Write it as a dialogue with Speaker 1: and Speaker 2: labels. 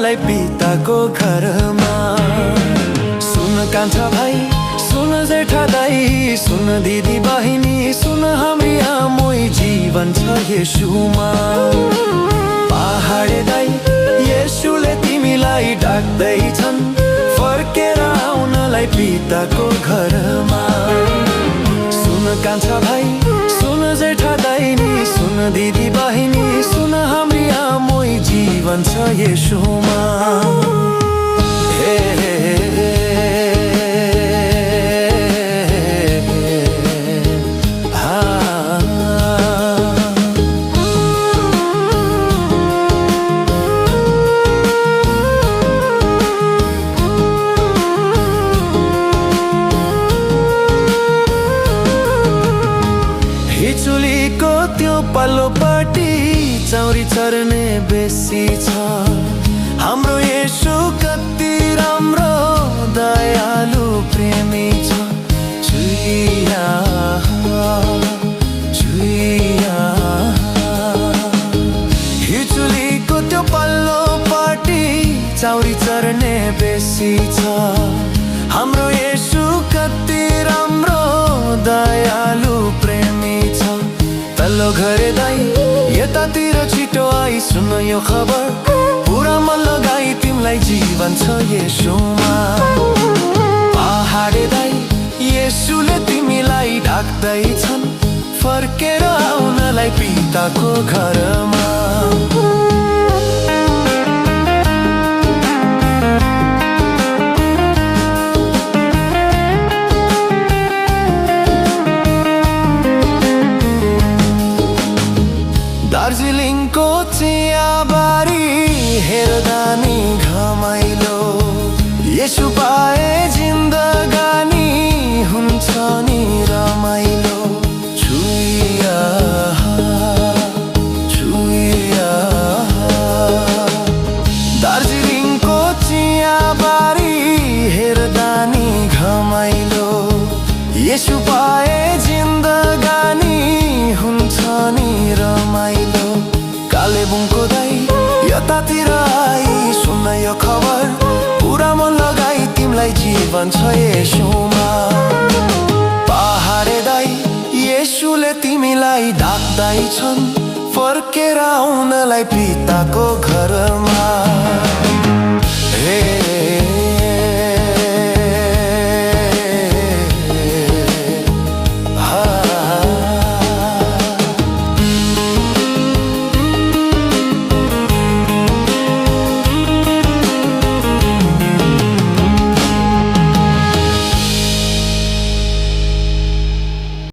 Speaker 1: आउनलाई पिताको घरमा। सुन कान्छा भाइ, सुन जेठा दाइ, सुन दिदी बहिनी, सुन हामी आमै जीवन छ येशूमा। पहाडे दाइ, येशूले तिमीलाई डाक्दैछन् फर्केर आउनलाई पिताको घरमा। सुन कान्छा भाइ, सुन जेठा दाइनी, सुन दिदी बहिनी, सुन हामी आमै जीवन छ येशूमा। हे हे हे हिचुलीको त्यो पल्लोपट्टि चौरी चर्ने बेसी छ। हाम्रो येशू कति राम्रो दयालु प्रेमी छ। छुइया छुइया हिचुलीको त्यो पल्लोपट्टि चौरी चर्ने बेसी छ। हाम्रो येशू कति राम्रो दयालु प्रेमी छ। तल्लो घरे दाइ, यतातिर छिटो आई सुन यो खबर, पुरा मन लगाई तिमीलाई जीवन छ येशूमा। पहाडे दाइ, येशूले तिमीलाई डाक्दैछन् फर्केर आउनलाई पिताको घरमा। दार्जिलिङको चियाबारी हेर्दा नि घमाइलो, येशू पाए जिन्दगानी हुन्छ नि रमाइलो। छुइया छुइया दार्जिलिङको चियाबारी हेर्दा नि घमाइलो, येशू पाए जिन्दगानी हुन्छ नि रमाइलो। कालेबुङको दाइ, यतातिर आई सुन्न यो खबर, पुरा मन लगाई तिमीलाई जीवन छ येशूमा। पहाडे दाइ, येशूले तिमीलाई डाक्दैछन् फर्केर आउनलाई पिताको घरमा। हे